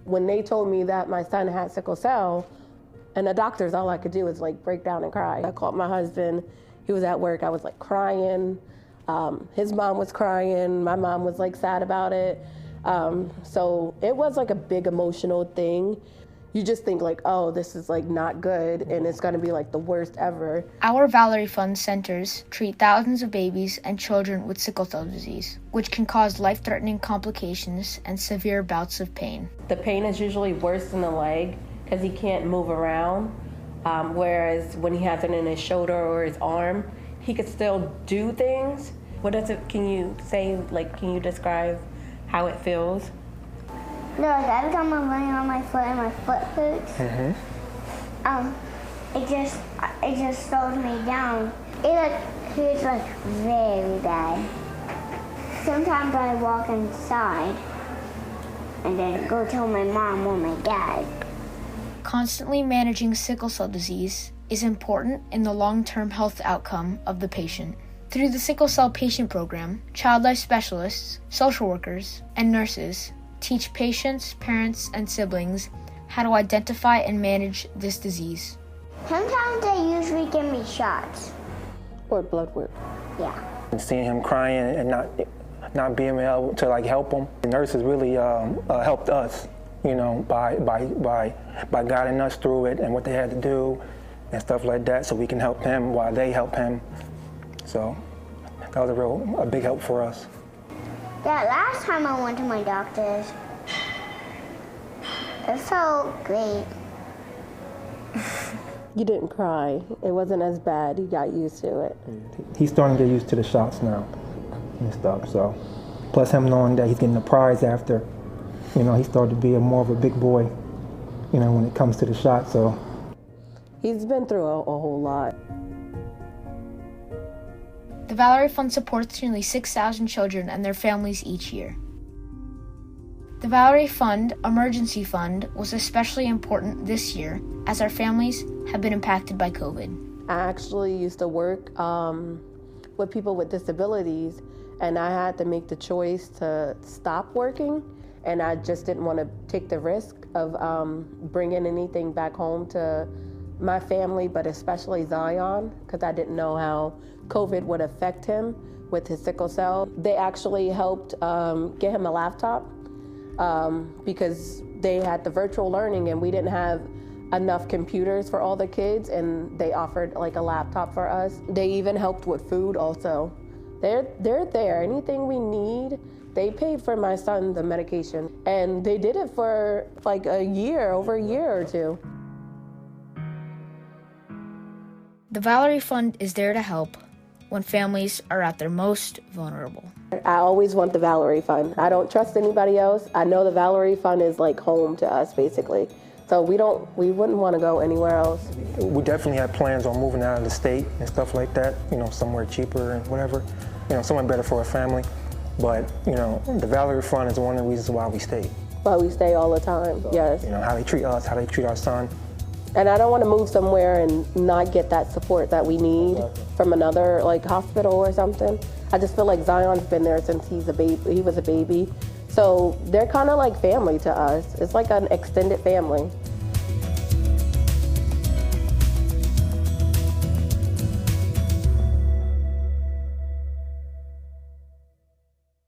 When they told me that my son had sickle cell, and the doctors, all I could do was like break down and cry. I called my husband. He was at work. I was like crying. His mom was crying. My mom was like sad about it. So it was like a big emotional thing. You just think like, oh, this is like not good and it's gonna be like the worst ever. Our Valerie Fund centers treat thousands of babies and children with sickle cell disease, which can cause life-threatening complications and severe bouts of pain. The pain is usually worse in the leg because he can't move around, whereas when he has it in his shoulder or his arm, he could still do things. What does it, can you say, like, can you describe how it feels? No, like every time I'm running on my foot and my foot hurts, it just slows me down. It hurts like very bad. Sometimes I walk inside and then go tell my mom or my dad. Constantly managing sickle cell disease is important in the long-term health outcome of the patient. Through the Sickle Cell Patient Program, child life specialists, social workers, and nurses teach patients, parents, and siblings how to identify and manage this disease. Sometimes they usually give me shots. Or blood work. Yeah. And seeing him crying and not being able to like help him, the nurses really helped us, you know, by guiding us through it and what they had to do and stuff like that, so we can help him while they help him. So that was a big help for us. Yeah, last time I went to my doctor's, it felt great. You didn't cry. It wasn't as bad. You got used to it. He's starting to get used to the shots now and stuff. So, plus him knowing that he's getting a prize after, you know, he started to be more of a big boy, you know, when it comes to the shots. So he's been through a whole lot. The Valerie Fund supports nearly 6,000 children and their families each year. The Valerie Fund Emergency Fund was especially important this year as our families have been impacted by COVID. I actually used to work with people with disabilities, and I had to make the choice to stop working, and I just didn't want to take the risk of bringing anything back home to my family, but especially Zion, because I didn't know how COVID would affect him with his sickle cell. They actually helped get him a laptop because they had the virtual learning and we didn't have enough computers for all the kids, and they offered like a laptop for us. They even helped with food also. They're there. Anything we need, they paid for my son the medication, and they did it for like a year, over a year or two. The Valerie Fund is there to help when families are at their most vulnerable. I always want the Valerie Fund. I don't trust anybody else. I know the Valerie Fund is like home to us, basically. So we wouldn't want to go anywhere else. we definitely had plans on moving out of the state and stuff like that, you know, somewhere cheaper and whatever, you know, somewhere better for our family. But, you know, the Valerie Fund is one of the reasons why we stay. Why we stay all the time, so, yes. You know, how they treat us, how they treat our son. And I don't want to move somewhere and not get that support that we need from another like hospital or something. I just feel like Zion's been there since he was a baby. So they're kind of like family to us. It's like an extended family.